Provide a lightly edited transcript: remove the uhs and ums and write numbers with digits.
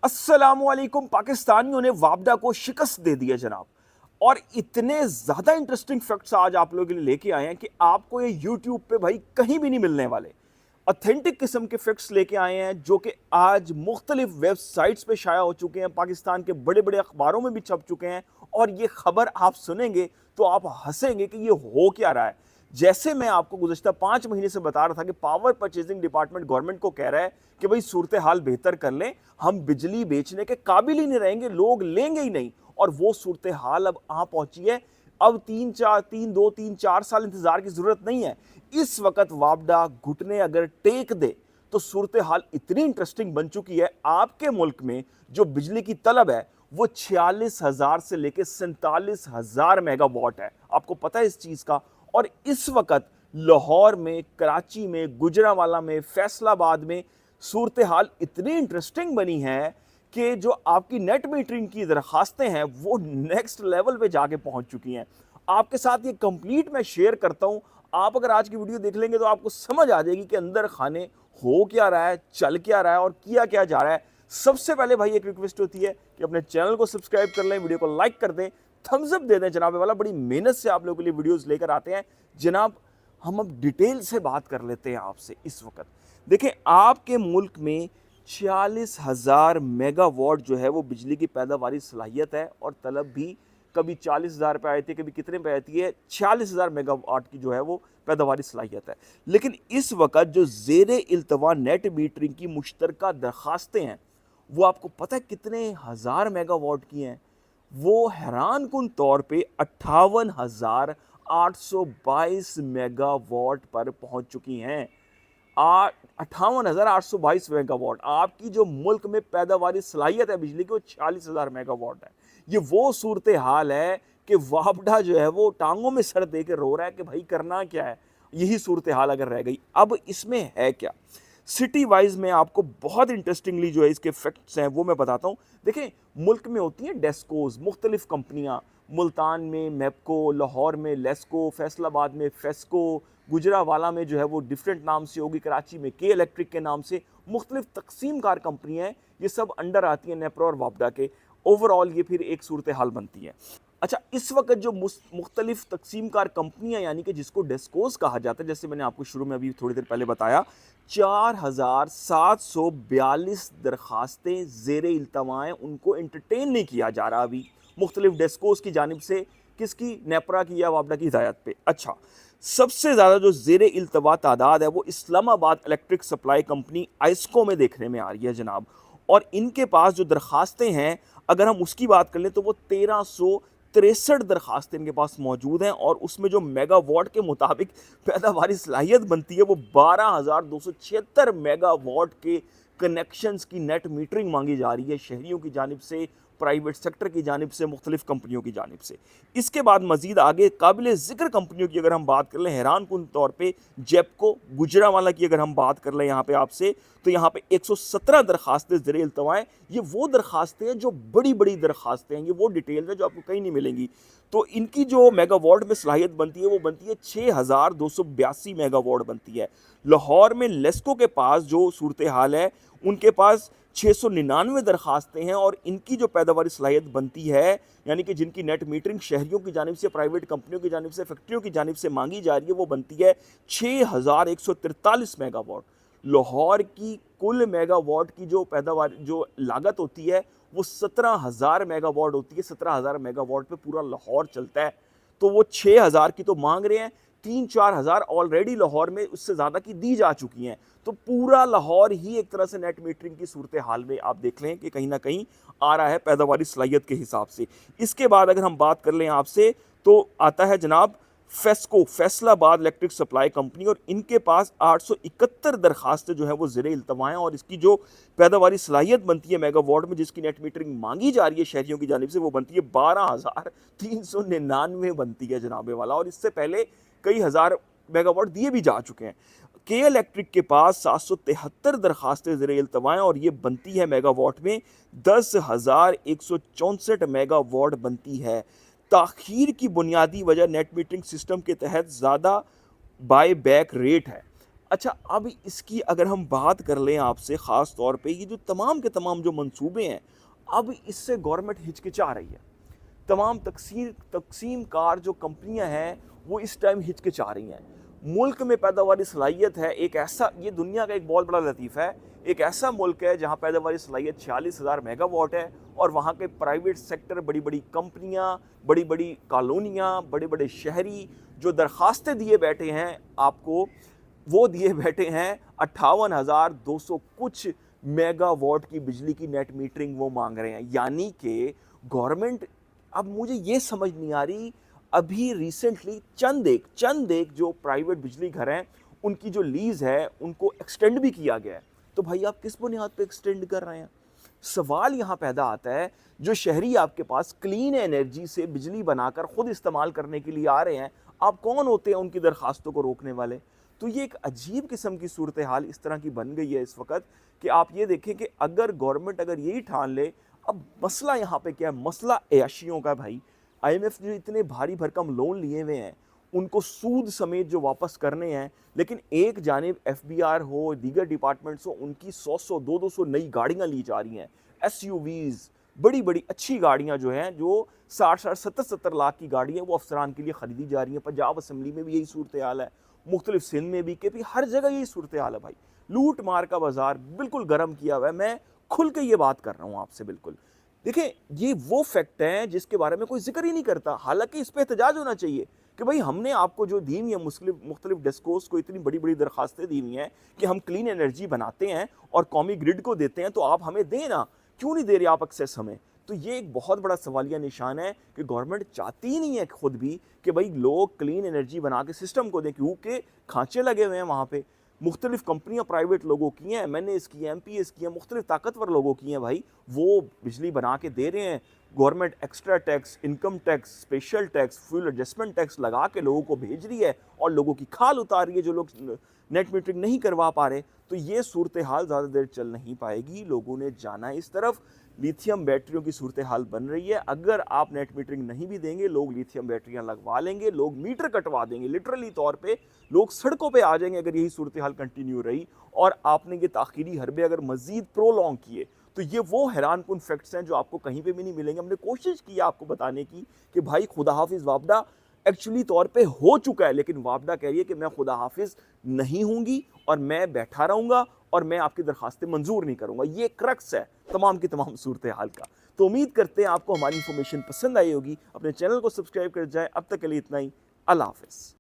अस्सलामुअलैकुम। पाकिस्तानियों ने वापडा को शिकस्त दे दिया जनाब। और इतने ज्यादा इंटरेस्टिंग फैक्ट्स आज आप लोगों के लिए लेके आए हैं कि आपको ये यूट्यूब पे भाई कहीं भी नहीं मिलने वाले। ऑथेंटिक किस्म के फैक्ट्स लेके आए हैं जो कि आज मुख्तलिफ वेबसाइट्स पे शाया हो चुके हैं, पाकिस्तान के बड़े बड़े अखबारों में भी छप चुके हैं। और ये खबर आप सुनेंगे तो आप हंसेंगे कि ये हो क्या रहा है। जैसे मैं आपको गुज़श्ता 5 महीने से बता रहा था कि पावर परचेजिंग डिपार्टमेंट गवर्नमेंट को कह रहा है कि भाई सूरत हाल बेहतर कर लें, हम बिजली बेचने के काबिल ही नहीं रहेंगे, लोग लेंगे ही नहीं। और वो सूरत हाल अब आ पहुंची है। अब 3-4 साल इंतजार की जरूरत नहीं है। इस वक्त वापडा घुटने अगर टेक दे तो सूरत हाल इतनी इंटरेस्टिंग बन चुकी है। आपके मुल्क में जो बिजली की तलब है वो 46,000 से लेकर 47,000 मेगावाट है। आपको पता है इस चीज का। और इस वक्त लाहौर में, कराची में, गुजरांवाला में, फैसलाबाद में सूरत हाल इतनी इंटरेस्टिंग बनी है कि जो आपकी नेट मीटरिंग की दरखास्तें हैं वो नेक्स्ट लेवल पे जाके पहुंच चुकी हैं। आपके साथ ये कंप्लीट मैं शेयर करता हूं। आप अगर आज की वीडियो देख लेंगे तो आपको समझ आ जाएगी कि अंदर खाने हो क्या रहा है, चल क्या रहा है और किया क्या जा रहा है। सबसे पहले भाई एक रिक्वेस्ट होती है कि अपने चैनल को सब्सक्राइब कर लें, वीडियो को लाइक कर दें, थम्स अप दे दें जनाब वाला। बड़ी मेहनत से आप लोगों के लिए वीडियोस लेकर आते हैं जनाब। हम अब डिटेल से बात कर लेते हैं आपसे। इस वक्त देखें, आपके मुल्क में 46,000 मेगावाट जो है वो बिजली की पैदावारी सलाहियत है। और तलब भी कभी 40,000 पे आती है, कभी कितने पे आती है, 46,000 मेगावाट की जो है वो पैदावारी सलाहियत है। लेकिन इस वक्त जो जेरे इल्तवा नेट मीटरिंग की मुश्तरका दरखास्तें हैं वो आपको पता है कितने हजार मेगावाट की हैं। वो हैरान कुन तौर पे 58,822 मेगावाट पर पहुंच चुकी हैं। 58,822 मेगावाट। आपकी जो मुल्क में पैदावारी सलाहियत है बिजली की वो 46,000 मेगावाट है। ये वो सूरत हाल है कि वापडा जो है वो टांगों में सर दे के रो रहा है कि भाई करना क्या है। यही सूरत हाल अगर रह गई। अब इसमें है क्या, सिटी वाइज में आपको बहुत इंटरेस्टिंगली जो है इसके फैक्ट्स हैं वो मैं बताता हूँ। देखें, मुल्क में होती हैं डेस्कोज, मुख्तलिफ कंपनियाँ। मुल्तान में मैपको, लाहौर में लेस्को, फैसलाबाद में फेस्को, गुजरावाला में जो है वो डिफरेंट नाम से होगी, कराची में के इलेक्ट्रिक के नाम से मुख्तलिफ तकसीम कार कंपनियाँ हैं। ये सब अंडर आती हैं नेप्रो और वापडा के। ओवरऑल ये फिर एक सूरत हाल बनती है। अच्छा, इस वक्त जो मुख्तलिफ तकसीम कार कंपनियां यानी कि जिसको डेस्कोस कहा जाता है, जैसे मैंने आपको शुरू में अभी थोड़ी देर पहले बताया, 4,742 दरखास्तें ज़ेरे इल्तवाएँ, उनको एंटरटेन नहीं किया जा रहा अभी मुख्तलिफ डेस्कोस की जानिब से। किसकी? नेपरा की या वापडा की हिदायत पे। अच्छा, सबसे ज़्यादा जो ज़ेरे इल्तवा तादाद है वो इस्लामाबाद इलेक्ट्रिक सप्लाई कंपनी आइस्को में देखने में आ रही है जनाब। और इनके पास जो दरखास्तें हैं अगर हम उसकी बात कर लें तो वो 1363 दरखास्तें इनके पास मौजूद हैं। और उसमें जो मेगावाट के मुताबिक पैदावारी सलाहियत बनती है वो 12,276 मेगावाट के कनेक्शंस की नेट मीटरिंग मांगी जा रही है शहरियों की जानिब से, प्राइवेट सेक्टर की जानिब से, मुख्तलिफ कंपनियों की जानिब से। इसके बाद मजीद आगे काबिल ज़िक्र कंपनियों की अगर हम बात कर लें, हैरान कुन तौर पे जेपको, गुजरांवाला की अगर हम बात कर लें यहाँ पे आपसे, तो यहाँ पे 117 दरखास्तें ज़ेरे इल्तवा हैं। ये वो दरखास्तें हैं जो बड़ी बड़ी दरखास्तें हैं, ये वो डिटेल्स हैं जो आपको कहीं नहीं मिलेंगी। तो इनकी जो मेगावाट में सलाहियत बनती है वो बनती है 6,282 मेगावाट बनती है। लाहौर में लेस्को के पास जो सूरत हाल है, उनके पास 699 दरखास्तें हैं। और इनकी जो पैदावारी सलाहियत बनती है यानी कि जिनकी नेट मीटरिंग शहरियों की जानिब से, प्राइवेट कंपनियों की जानिब से, फैक्ट्रियों की जानिब से मांगी जा रही है, वो बनती है 6,143 मेगावाट। लाहौर की कुल मेगावाट की जो पैदावार जो लागत होती है वो 17,000 मेगावाट होती है। 17,000 मेगावाट पे पूरा लाहौर चलता है। तो वो 6,000 की तो मांग रहे हैं, 3-4 हज़ार ऑलरेडी लाहौर में उससे ज़्यादा की दी जा चुकी हैं। तो पूरा लाहौर ही एक तरह से नेट मीटरिंग की सूरत हाल में आप देख लें कि कहीं ना कहीं आ रहा है पैदावारी सलाहियत के हिसाब से। इसके बाद अगर हम बात कर लें आपसे तो आता है जनाब FESCO, Faisalabad electric supply company. और इनके पास 871 दरखास्तें जो है वो ज़ेरे इल्तवा हैं। और इसकी जो पैदावारी सलाहियत बनती है मेगावाट में, जिसकी नेट मीटरिंग मांगी जा रही है शहरियों की जानिब से, वो बनती है 12,399 बनती है जनाबे वाला। और इससे पहले कई हज़ार मेगावाट दिए भी जा चुके हैं। के इलेक्ट्रिक के पास 773 दरखास्तें ज़ेरे इल्तवा हैं और ये बनती है मेगावाट में 10,164 मेगावाट बनती है। ताख़ीर की बुनियादी वजह नेट मीटरिंग सिस्टम के तहत ज़्यादा बाय बैक रेट है। अच्छा, अब इसकी अगर हम बात कर लें आपसे ख़ास तौर पे, ये जो तमाम के तमाम जो मंसूबे हैं, अब इससे गवर्नमेंट हिचकिचा रही है। तमाम तक़सीम कार जो कंपनियाँ हैं, वो इस टाइम हिचकिचा रही हैं। मुल्क में पैदावारी सलाहियत है, एक ऐसा, ये दुनिया का एक बहुत बड़ा लतीफ़ा है, एक ऐसा मुल्क है जहाँ पैदावारी सलाहियत 46,000 मेगावाट है और वहाँ के प्राइवेट सेक्टर, बड़ी-बड़ी कंपनियाँ, बड़ी-बड़ी कॉलोनियाँ, बड़े-बड़े शहरी जो दरख़्वास्तें दिए बैठे हैं आपको, वो दिए बैठे हैं 58,200 कुछ मेगावाट की बिजली की नेट मीटरिंग वो माँग रहे हैं। यानी कि गवर्नमेंट, अब मुझे ये समझ नहीं आ रही, अभी रिसेंटली चंद एक जो प्राइवेट बिजली घर हैं, उनकी जो लीज़ है, उनको एक्सटेंड भी किया गया है। तो भाई आप किस बुनियाद पे एक्सटेंड कर रहे हैं? सवाल यहाँ पैदा आता है, जो शहरी आपके पास क्लीन एनर्जी से बिजली बनाकर खुद इस्तेमाल करने के लिए आ रहे हैं, आप कौन होते हैं उनकी दरख्वास्तों को रोकने वाले? तो ये एक अजीब किस्म की सूरत हाल इस तरह की बन गई है इस वक़्त, कि आप ये देखें कि अगर गवर्नमेंट अगर यही ठान ले, अब मसला यहाँ पे क्या है? मसला ऐशियों का भाई। आईएमएफ जो इतने भारी भरकम लोन लिए हुए हैं, उनको सूद समेत जो वापस करने हैं, लेकिन एक जानिब एफबीआर हो, दीगर डिपार्टमेंट्स हो, उनकी 100-100, 200-200 नई गाड़ियाँ ली जा रही हैं। एसयूवीज़, बड़ी-बड़ी अच्छी गाड़ियाँ जो हैं, जो 60-60, 70-70 लाख की गाड़ियाँ, वो अफ़सरान के लिए खरीदी जा रही हैं। पंजाब असेंबली में भी यही सूरत हाल है, मुख्तलिफ सिंध में भी, के हर जगह यही सूरत हाल है भाई। लूट मार का बाज़ार बिल्कुल गर्म किया हुआ है। मैं खुल के ये बात कर रहा हूँ आपसे बिल्कुल। देखिए, ये वो फैक्ट हैं जिसके बारे में कोई ज़िक्र ही नहीं करता। हालाँकि इस पे एहतजाज होना चाहिए कि भई हमने आपको जो दी हुई है, मुख्तलिफ डेस्कोज़ को इतनी बड़ी-बड़ी दरख़्वास्तें दी हुई हैं कि हम क्लीन एनर्जी बनाते हैं और कौमी ग्रिड को देते हैं, तो आप हमें दें ना, क्यों नहीं दे रहे आप एक्सेस हमें? तो ये एक बहुत बड़ा सवालिया निशान है कि गवर्नमेंट चाहती ही नहीं है खुद भी कि भई लोग क्लीन एनर्जी बना के सिस्टम को दें, क्योंकि खाँचे लगे हुए हैं वहाँ पे। मुख्तलिफ कंपनियाँ प्राइवेट लोगों की हैं, एमएनएस की हैं, एमपीएस की हैं, मुख्तलिफ ताकतवर लोगों की हैं भाई, वो बिजली बना के दे रहे हैं। Government extra tax, income tax, special tax, fuel adjustment tax लगा के लोगों को भेज रही है और लोगों की खाल उतार रही है जो लोग नेट मीटरिंग नहीं करवा पा रहे। तो ये सूरत हाल ज़्यादा देर चल नहीं पाएगी, लोगों ने जाना है इस तरफ। लिथियम बैटरियों की सूरत हाल बन रही है, अगर आप नेट मीटरिंग नहीं भी देंगे, लोग लिथियम बैटरियां लगवा लेंगे, लोग मीटर कटवा देंगे, लिटरली तौर पे लोग सड़कों पे आ जाएंगे अगर यही सूरत हाल कंटिन्यू रही। और आपने ये ताखीरी हरबे अगर मजीद प्रोलॉन्ग किए, तो ये वो हैरानकुन फैक्ट्स हैं जो आपको कहीं पे भी नहीं मिलेंगे। हमने कोशिश की आपको बताने की कि भाई खुदा हाफिज वापडा एक्चुअली तौर पे हो चुका है, लेकिन वापडा कह रही है कि मैं खुदा हाफिज नहीं होंगी और मैं बैठा रहूंगा और मैं आपकी दरखास्तें मंजूर नहीं करूंगा। ये क्रक्स है तमाम की तमाम सूरत हाल का। तो उम्मीद करते हैं आपको हमारी इंफॉर्मेशन पसंद आई होगी। अपने चैनल को सब्सक्राइब कर जाएं। अब तक के लिए इतना ही। अल्लाह हाफिज।